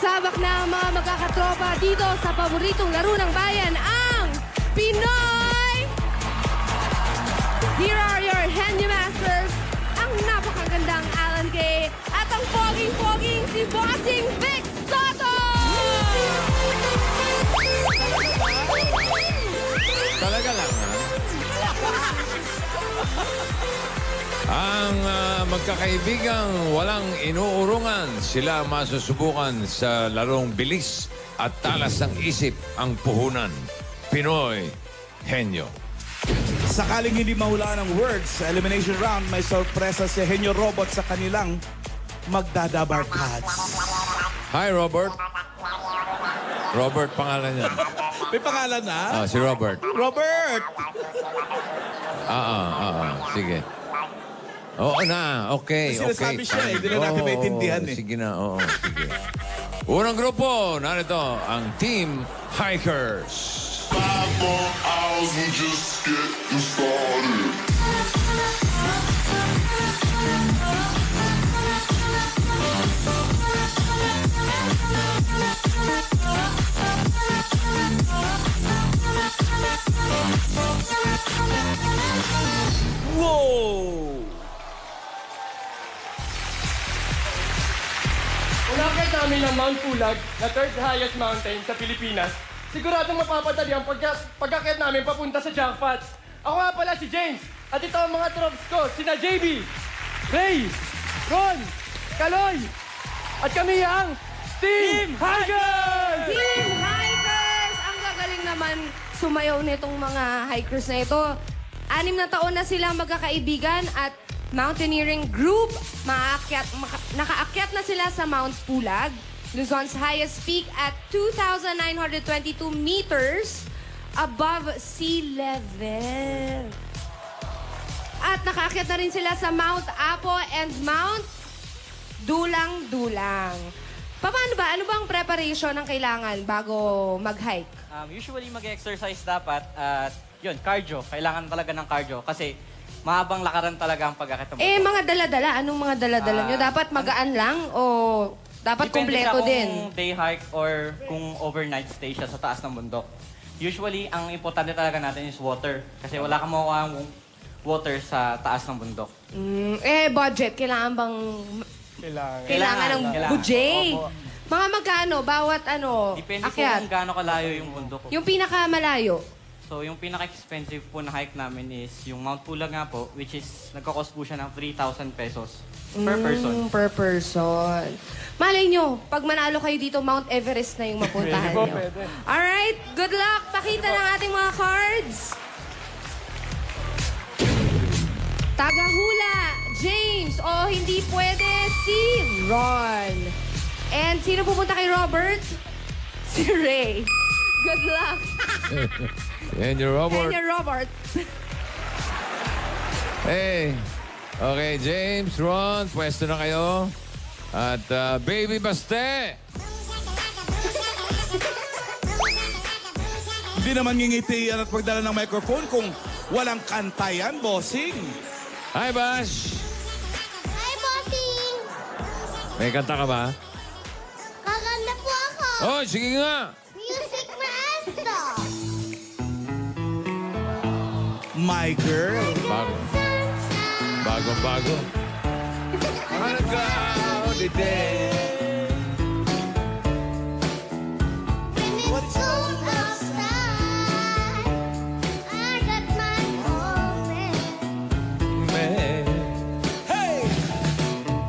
Sasabak na ang mga magkakatropa dito sa paboritong laro ng bayan, ang Pinoy! Here are your Henyo Masters, ang napakagandang Alan Kay at ang poging-poging si Bossing Vic Soto! Talaga lang, ha? Ang magkakaibigang walang inuurungan, sila masusubukan sa larong bilis at talas ng isip ang puhunan. Pinoy Henyo. Sakaling hindi mahulaan ng words sa elimination round, may sorpresa si Henyo Robot sa kanilang magdadabar cards. Hi, Robert. Robert pangalan niya. May pangalan na? Si Robert. Robert! Sige. Oo na, okay, Kasi sinasabi siya hindi na natin maintindihan eh. Sige na, sige. Unang grupo, narito ang Team Hikers. 5 more hours and just getting started. Whoa! Unakit namin ang Mount Pulag, na third highest mountain sa Pilipinas. Siguradong mapapadali ang pagkakit namin papunta sa jackpot. Ako nga pala si James, at ito ang mga troops ko, sina JB, Ray, Ron, Kaloy, at kami ang Team Hikers! Team Hikers! Ang gagaling naman sumayaw nitong mga hikers na ito. 6 na taon na sila magkakaibigan at mountaineering group. Nakaakyat na sila sa Mount Pulag, Luzon's highest peak at 2,922 meters above sea level. At nakaakyat na rin sila sa Mount Apo and Mount Dulang-Dulang. Paano ba? Ano bang preparation ang kailangan bago mag-hike? Usually mag-exercise dapat at yun, cardio. Kailangan talaga ng cardio kasi mahabang lakaran talaga ang pag-akit ng bundok. Mga dala-dala. Anong mga dala-dala nyo? Dapat magaan lang o dapat kumpleto din? Depende kung day hike or kung overnight stay siya sa taas ng bundok. Usually, ang importante talaga natin is water. Kasi wala kang makuha water sa taas ng bundok. Budget. Kailangan bang... Kailangan ng budget. Mga magkano? Bawat Depende akyat? kung gaano kalayo yung bundok. Yung pinakamalayo? So, yung pinaka-expensive po na hike namin is yung Mount Pulag nga po, which is nagkakos po siya ng 3,000 pesos per person. Per person. Malay nyo, pag manalo kayo dito, Mount Everest na yung mapuntahan nyo. Alright, good luck. Pakita ng ating mga cards. Tagahula, James. O hindi pwede, si Ron. And sino pupunta kay Robert? Si Ray. Good luck. Henyo Robert. Henyo Robert. Hey. Okay, James, Ron, pwesto na kayo. At Baby Baste. Hindi naman ngingitian at pagdala ng microphone kung walang kantayan, bossing. Hi, Bash. Hi, bossing! May kanta ka ba? Kaganda po ako! Oh, sige nga. Music maestro! My girl. Bago. Hanggang the day. When it's cold outside, I got my own man. Hey!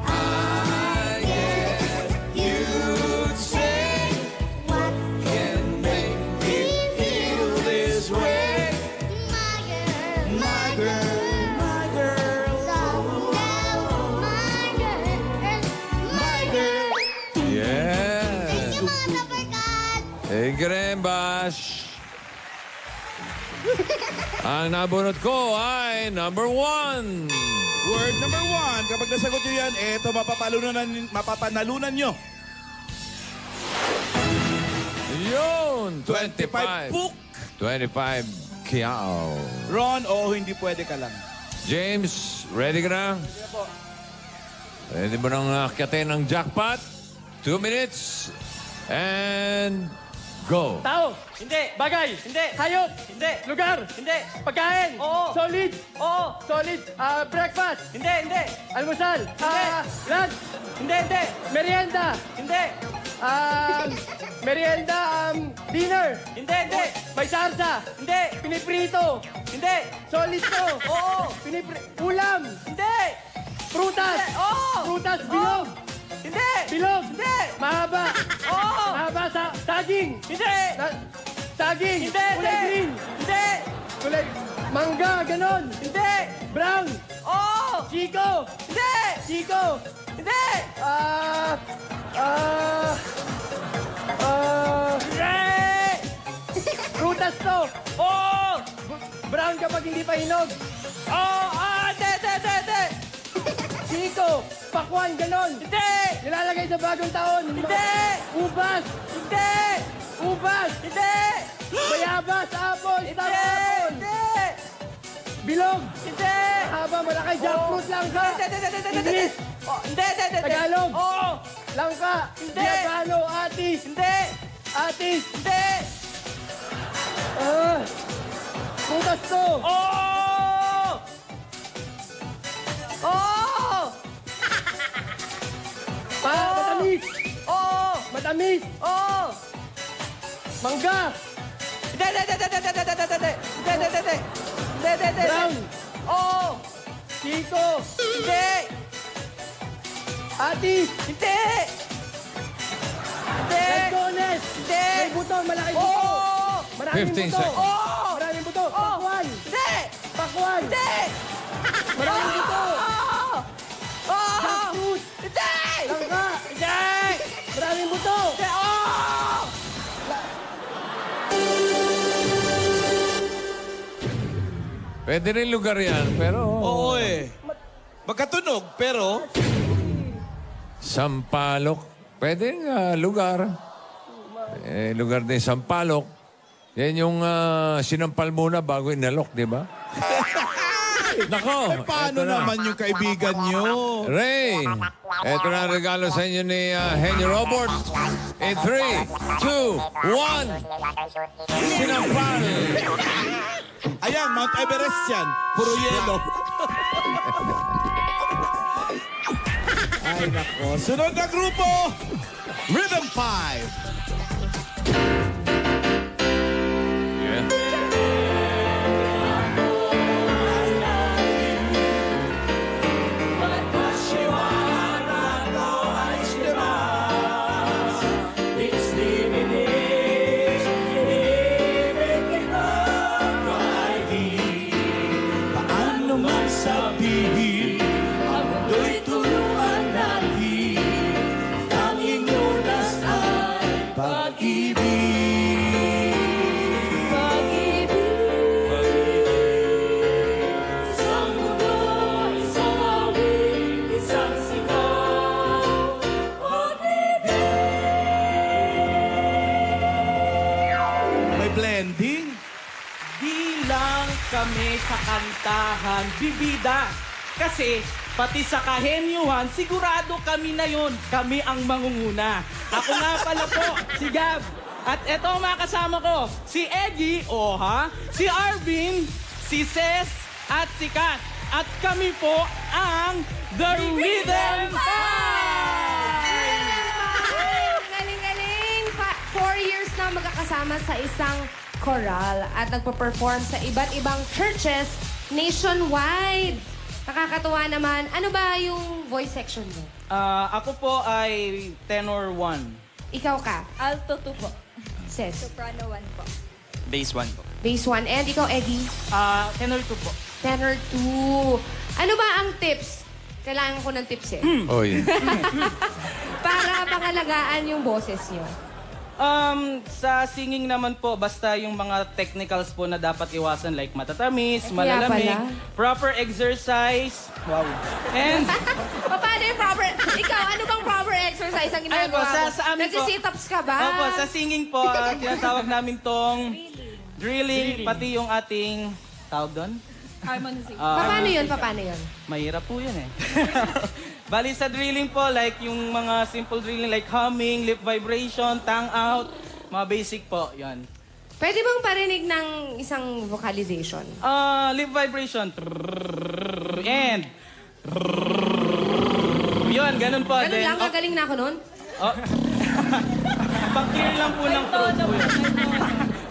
I guess you'd say what Can make me feel This way. my girl, My girl. My girl. my girl. Yeah. Thank you, mga tabarkad! Thank you rin, Bash. Ang nabunot ko ay number 1. Word number 1. Kapag nasagot nyo yan, eto mapapanalunan nyo. Yun! 25. 25 puk. 25 kiao. Ron, hindi pwede ka lang. James, ready ka na? Ready mo nang akyatin ang jackpot? 2 minutes And go. Tao. Hindi. Bagay. Hindi. Hayop. Hindi. Lugar. Hindi. Pagkain. Oo. Solid. Oo. Solid. Breakfast. Hindi, hindi. Almusal. Lunch. Hindi, hindi. Merienda. Hindi. Merienda. Dinner. Hindi, hindi. May sarsa. Hindi. Piniprito. Hindi. Solid to. Oo. Ulam. Hindi. Prutas. Hindi. Oo. Prutas. Bilog. Hindi. Bilog. Hindi. Mahaba. Oo. Mahaba saging. Hindi. Saging. Hindi. Kulay green. Hindi. Kulay mangga. Ganon. Hindi. Brown. Oo. Chico. Hindi. Chico. Hindi. Prutas to. Oo. Brown kapag hindi pa hinog. Oo. Hindi, hindi, hindi, hindi. Chico. Pakwan. Ganon. Hindi. Nilalagay sa bagong taon. Hindi. Ubas. Hindi. Ubas. Hindi. Bayabas. Apple. Star Hindi. apple. Hindi. Bilog. Hindi. Haba. Malaki. Jackfruit. Langka. Hindi, hindi, hindi, hindi, hindi. English. Oh, hindi, hindi, hindi. Tagalog. Oo. Langka. Hindi. Diabano. Atis. Hindi. Atis. Hindi. Prutas to. Oo. Oo. Matamis. Oo. Matamis. Oo. Mangga. Hindi, hindi, hindi, hindi, hindi, hindi, hindi, hindi, hindi, hindi, hindi, hindi, hindi. Brown. Oo. Chico. Hindi. Atis. Hindi. Hindi. Langones. Hindi. May buto. Malaki buto. Oo. Maraming 15 buto. seconds. Oo. Maraming buto. Pakwan. Hindi. Pakwan. Hindi. Maraming buto. Oo. Oo. Jackfruit. Hindi. Langka. Hindi. Maraming buto. Hindi. Oo. Pwede rin lugar yan, pero... Oo eh. Magkatunog, pero... Sampalok. Pwede rin lugar. Lugar din Sampalok. Yan yung sinampal muna bago inalok, di ba? Nako. Eh, paano eto na. naman yung kaibigan nyo? Ray, eto na ang regalo sa inyo ni Henry Robert. In 3, 2, 1. Sinampal. Ayan, Mount Everest yan. Puro yelo. Ay, nako. Sunod na grupo, Rhythm 5. Yeah. Paano man sabihin, ang mundo'y turuan natin. Tanging lunas ay pag-ibig. Isang mundo, isang awit, isang sigaw. May blending. Di lang kami sa kantahan bibida. Kasi pati sa kahenyuhan, sigurado kami na yun. Kami ang mangunguna. Ako nga pala po, si Gab. At eto ang mga kasama ko, si Eggy, si Arvin, si Ces, at si Kat. At kami po ang The Rhythm Galing-galing! 4 years na magkakasama sa isang choral at nagpa-perform sa iba't ibang churches nationwide. Nakakatuwa naman. Ano ba yung voice section mo? Ako po ay tenor 1. Ikaw ka? Alto 2 po. Ses. Soprano 1 po. Base 1 po. Base 1. And ikaw, Eggy? Tenor 2 po. Tenor 2. Ano ba ang tips? Kailangan ko ng tips eh. Oh, yeah. Para pangalagaan yung boses nyo. Sa singing naman po, basta yung mga technicals po na dapat iwasan like matatamis, Kaya malalamig, pala. proper exercise, and Paano yung proper... Ikaw, ano bang proper exercise ang Ay po, ginagawa mo? sa amin po. Nagsi-sit-ups ka ba? Opo, sa singing po, tinatawag namin tong drilling, pati yung ating tawag doon. Harmonizing. Paano yun? Paano yun? Mahirap po yun eh. Bali sa drilling po, like yung mga simple drilling like humming, lip vibration, tongue out, mga basic po, yan. Pwede bang parinig ng isang vocalization? Lip vibration. And... Yun, ganun po. Ganun lang, gagaling na ako nun? Pang-clear lang po ng throat po yun.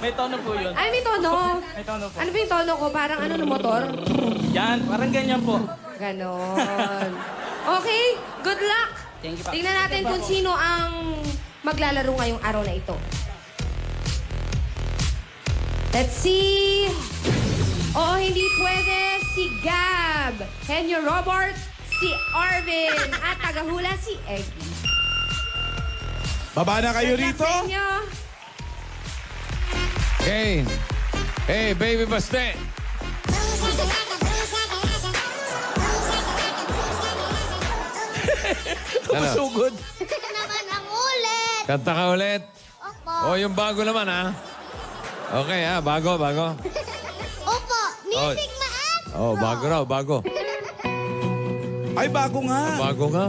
May tono po yun. Ay, may tono. May tono po. Ano ba yung tono ko? Parang ano ng motor? Yan, parang ganyan po. Ganon. Okay, good luck. Thank you pa. Tingnan natin kung sino ang maglalaro ngayong araw na ito. Let's see. Oo, hindi pwede. Si Gab. Henyo Robert. Si Arvin. At tagahula si Eggy. Baba na kayo Good luck rito. sa inyo. Okay. Hey, baby Baste. Kumusugod. Ito naman ang ulit. Kanta ka ulit. Opo. O, yung bago naman, ha? Okay, ha? Bago. Opo. Music maestro. Oh, bago raw, bago. Ay, bago nga. Bago nga.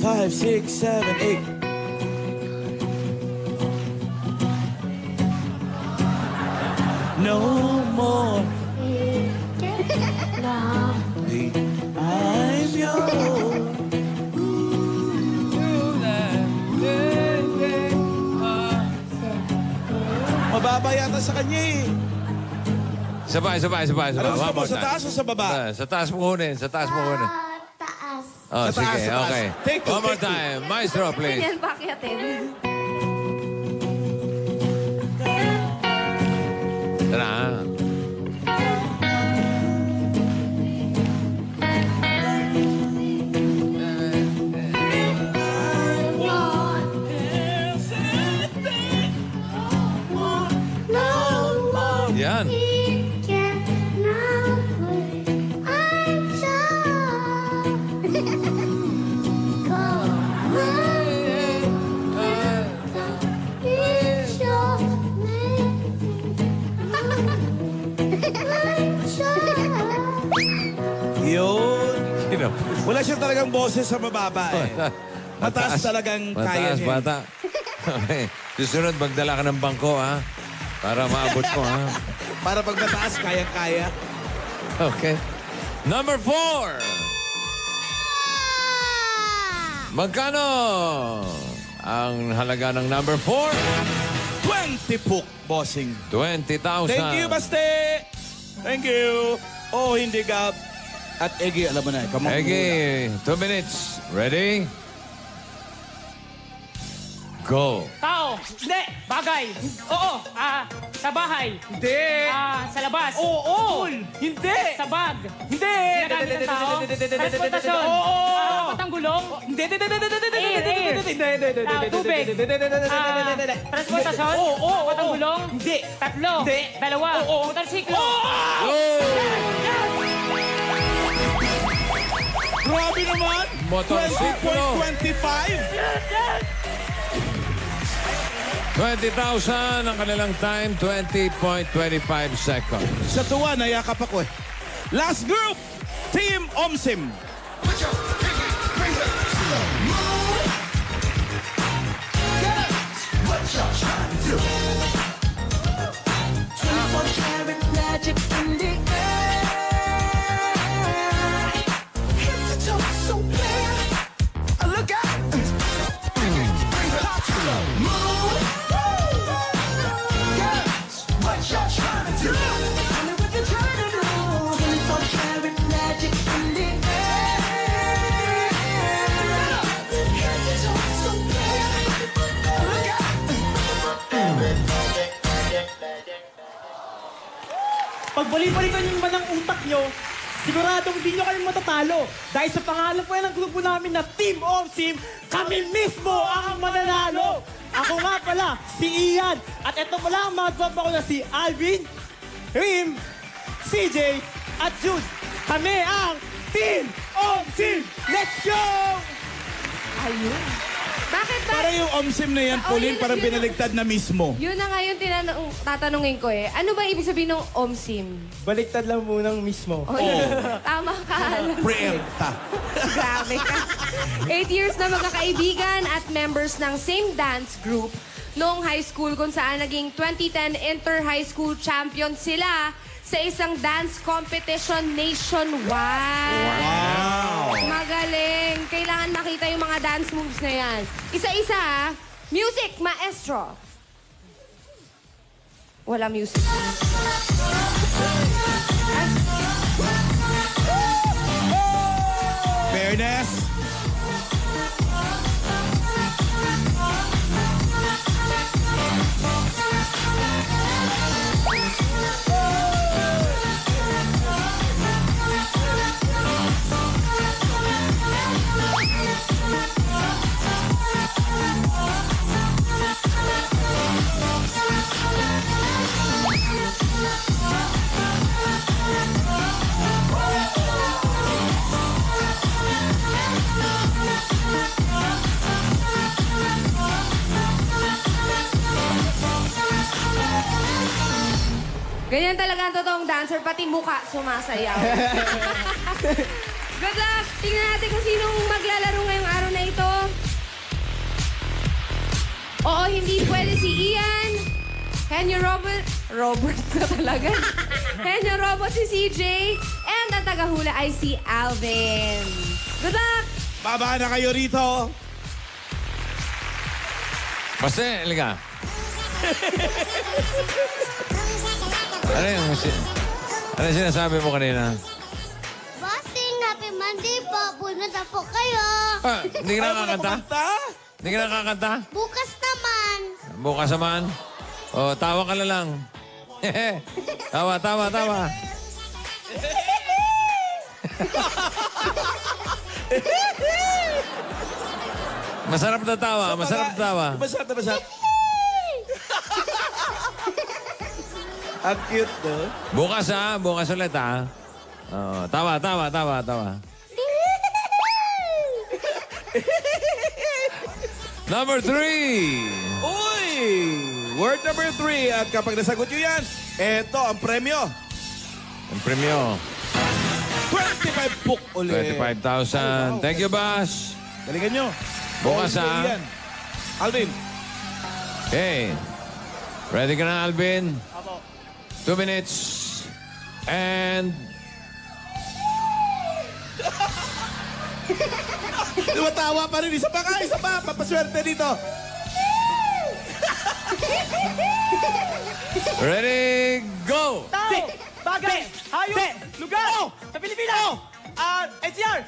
Five, 6, 7, 8. No more. I'm yours. Mababa yata sa kanya eh. Sabay. Ano gusto One mo, more sa time. taas o sa baba? Sa taas mo kunin. Taas. Oh, Sa taas, sige, sa taas. okay. Take two, One more take two. time. Maestro, please. Ganyan, pakyatin. Tara. Yan. Yun. Kinapos. Wala siya talagang boses sa mababa eh. Mataas talagang kaya Mataas, niya. bata. Okay. Susunod, magdala ka ng bangko, ha? Para maabot mo, ha? Para pag mataas, kaya-kaya. Okay. Number 4. Magkano ang halaga ng number 4? 20 puk, bossing. 20,000. Thank you, Baste! Thank you. Oh, hindi Gab. At Eggy, alam mo na. Eggy, 2 minutes. Ready? Go. Tao. Hindi. Bagay. Oo. Sa bahay. Hindi. Sa labas. Oo. Hindi. Sa bag. Hindi. Ginagamit ng tao. Transportasyon. Oo. Patanggulong. Hindi. Tubig. Transportasyon. Oo. Patanggulong. Hindi. Tatlo. Hindi. Dalawa. Oo. Motorsiklo. Grabe naman! Motorsiklo. 20.25! 20,000 ang kanilang time, 20.25 seconds. Sa tuwa, nayakap ako eh. Last group, Team Omsim. Pag bali-balikan yung manang utak nyo, siguradong hindi nyo kami matatalo. Dahil sa pangalan po yan ng grupo namin na Team Omsim, kami mismo ang mananalo. Ako nga pala, si Ian. At ito pala ang mga tropa ko na si Alvin, Rim, CJ, at Jude. Kami ang Team Omsim. Let's go! Ayun. Bakit ba? Para yung omsim na yan, Pauline, parang binaligtad na mismo. Yun na nga yung tatanungin ko eh. Ano ba ibig sabihin ng OMSIM? Baliktad lang munang mismo. Oh, tama ka. Preempta. Grabe ka. 8 years na magkakaibigan at members ng same dance group noong high school kung saan naging 2010 Inter-High School champion sila sa isang dance competition nationwide. Wow! Magaling. Kailangan makita yung mga dance moves na yan. Isa-isa, ah. Music, maestro. Wala music. Fairness. Ganyan talaga ang totoong dancer, pati muka sumasayaw. Good luck! Tingnan natin kung sinong maglalaro ngayong araw na ito. Oo, hindi pwede si Ian. Henyo Robert na talaga. Henyo Robot si CJ. And ang tagahula ay si Alvin. Good luck! Baba na kayo rito. Basta, halika. Ano yung sinasabi mo kanina? Bossing, happy Monday po. Punta po kayo. Ah, hindi ka nakakanta? Hindi ka nakakanta? Bukas naman. Bukas naman. O, tawa ka na lang. Tawa. Masarap na tawa. Masarap. Ang cute, no? Bukas ulit ha. Oo, tawa. Number 3. Uy! Word number 3. At kapag nasagot nyo yan, eto ang premyo. Ang premyo. 25 book ulit. 25,000. Thank you, Bash. Galingan nyo. Bukas, Okay, ha? yan. Alvin. Hey. Ready ka na, Alvin? Apo. 2 minutes. And... Tumatawa pa rin. Isa pa. Papaswerte dito. Ready, go! Tao, bagay, hayop, lugar, sa Pilipinas. NCR.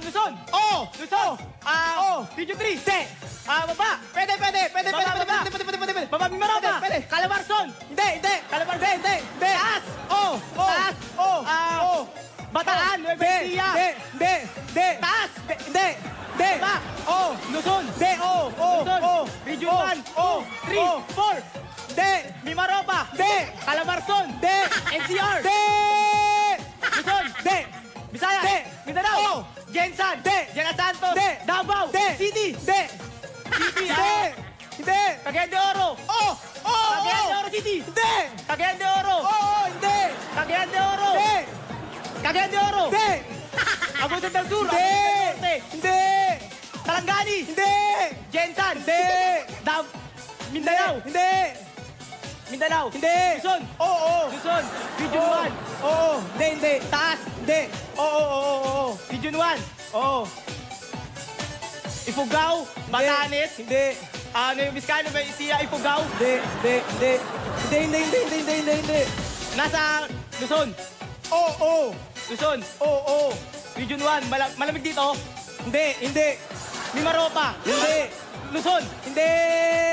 Luzon. Video 3. Baba. Pwede. Baba Mimaropa. Calabarzon. Hindi. Calabarzon. Hindi. Taas. Taas. Bataan. Nueva Ecija. Hindi. Taas. Hindi. Baba. Luzon. Luzon. Region 1. 3. 4. Hindi. Mimaropa. Hindi. Calabarzon. Hindi. NCR. Hindi. Luzon. Hindi. Bisaya. Hindi. Mindanao. Jensan. Hindi. General Santos. Hindi. Davao. Hindi. City. Hindi. City. Hindi. Cagayan de Oro. Cagayan de Oro City. Hindi. Cagayan de Oro. Hindi. Cagayan de Oro. Hindi. Cagayan de Oro. Hindi. Agusan del Sur. Hindi. Hindi. Talangani. Hindi. Jensan. Hindi. Mindanao. Hindi. Mindanao. Hindi. Luzon. Luzon. Region 1. Hindi. Taas. Hindi. Region 1. Ifugao. Batanes. Hindi. Yung Vizcaya, Nueva Ecija, Ifugao. Hindi. Nasa Luzon. Luzon. Region 1. Malamig dito. Hindi. Mimaropa. Hindi. Luzon. Hindi.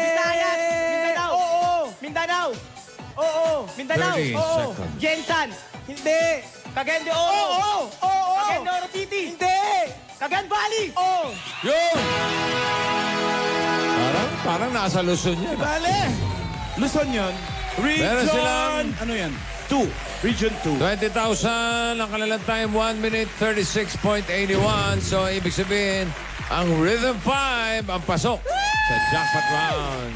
Visayas. Mindanao. Mindanao. 30 seconds. Jensan. Hindi. Cagayan de Oro. Cagayan de Oro City. Hindi. Cagayan Valley. Yun! Parang nasa Luzon yan. Bale. Luzon yun. Region. Meron silang Ano yan? 2. Region 2. 20,000 ang kanilang time, 1 minute 36.81. So, ibig sabihin, ang Rhythm 5 ang pasok sa jackpot round.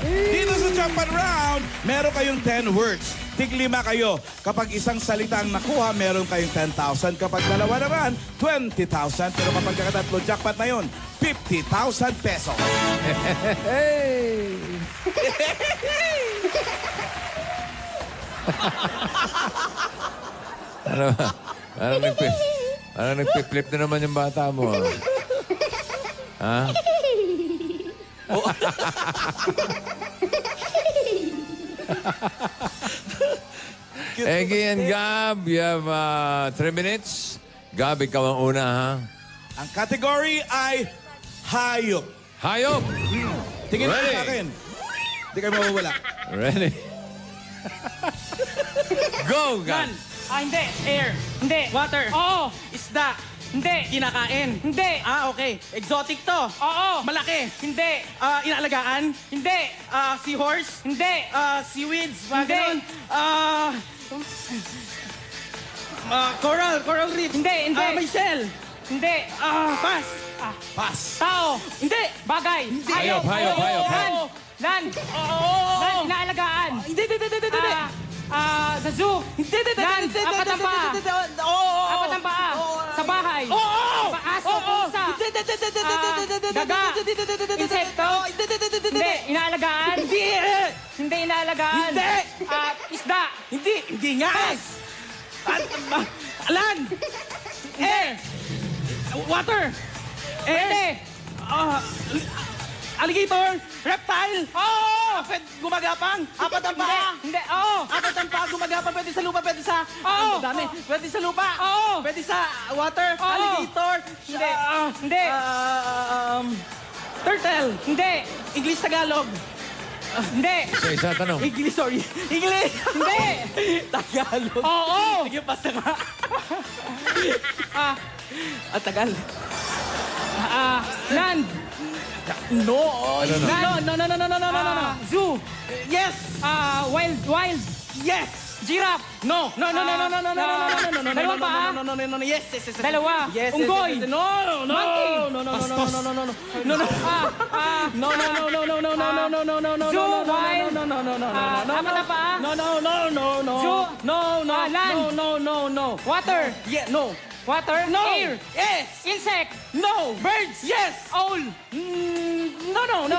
Dito sa jackpot round, meron kayong 10 words. Tig-5 kayo. Kapag isang salita ang nakuha, meron kayong 10,000. Kapag dalawa naman, 20,000. Pero kapag kakatatlo jackpot na yun, 50,000 pesos. Parang nagpi-flip na naman yung bata mo. Ha? Eggy and Gab, you have 3 minutes. Gab, ikaw ang una, ha? Ang category ay hayop. Hayop! Tingin mo Ready. sa akin. Hindi kayo mawawala. Ready? Go, Gab! Land. Hindi. Air. Hindi. Water. Oo. Isda. Hindi. Kinakain. Hindi. Okay. Exotic to. Oo. Malaki. Hindi. Inaalagaan. Hindi. Seahorse. Hindi. Seaweeds. Mga ganun. Coral reef. Hindi. May shell. Hindi. Pass. Pass. Tao. Hindi. Bagay. Hayop. Land. Land. Inaalagaan. Hindi. Sa zoo. Hindi. Land. Apat ang paa. Apat ang paa. Sa bahay. Aso. Pusa. Daga. Insekto. Hindi. Inaalagaan. Hindi inaalagaan. Isda. Hindi nga. Land. Air. Water. Air. Alligator. Reptile. Gumagapang. Apat ang paa. Hindi. Apat ang paa gumagapang. Pwede sa lupa. Pwede sa... Ang dami. Pwede sa lupa. Pwede sa water. Alligator. Hindi. Turtle. Hindi. English Tagalog. Hindi. Isa tanong. English, sorry. English. Hindi. Tagalog. Oo. Sige, basta nga. Tagal. Land. No. No. Zoo. Yes. Wild. Yes. Giraffe. No. Dalawa pa. Yes. Dalawa. Yes. Unggoy. No. Monkey. No. Zoo. Wild. Apat na paa. No. Zoo. Land. No. Water. Yeah. No. Water. No. Air. Yes. Insect. No. Birds. Yes. Owl. No.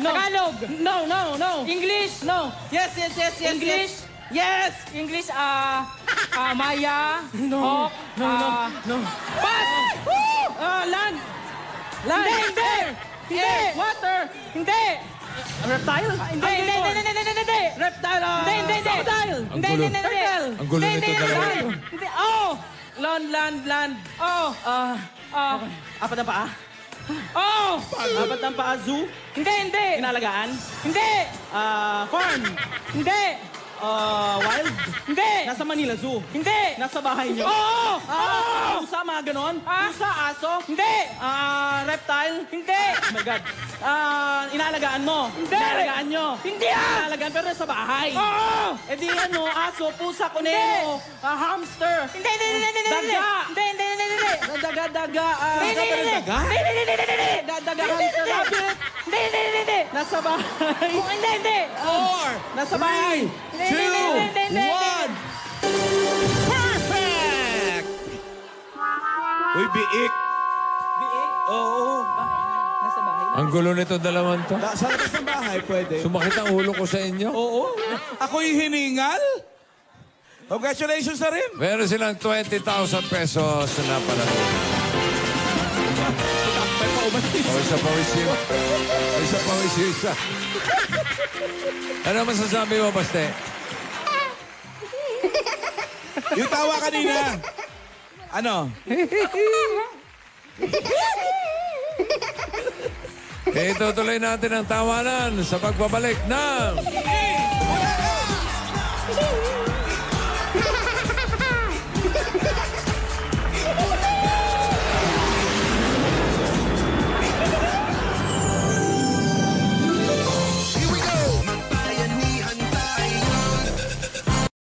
Tagalog. No. English. No. Yes. English. Yes. English. Maya. No. Pass. Land. Hindi. Water. Hindi. Reptile? Hindi. Reptile. Hindi. Turtle. Ang gulo nito dalawa. Hindi. Land. Apat na paa? Apat na paa, zoo? Hindi. Inalagaan? Hindi. Farm? Hindi. Wild? Hindi. Nasa Manila Zoo? Hindi. Nasa bahay niyo? Pusa, mga ganon? Pusa, aso? Hindi. Reptile? Hindi. Oh my God. Inaalagaan mo? Hindi. Inaalagaan nyo? Hindi. Inaalagaan pero nasa bahay? Eh di aso, pusa, kuneho, hamster? Hindi. Daga? Hindi. Daga. Daga, hamster, rabbit? Hindi. Nasa bahay? Hindi. 4. Nasa bahay? 2, 1. Perfect! Uy, biik. Biik? Oo. Nasa bahay? Ang gulo nito dalawang to. Sa labas ng bahay, pwede. Sumakit ang ulo ko sa inyo. Oo. Ako'y hiningal. Congratulations na rin. Meron silang 20,000 pesos na napalaro. Pawis. Ano masasabi mo, Baste? Yung tawa kanina. Ano? Itutuloy natin ang tawanan sa pagbabalik ng...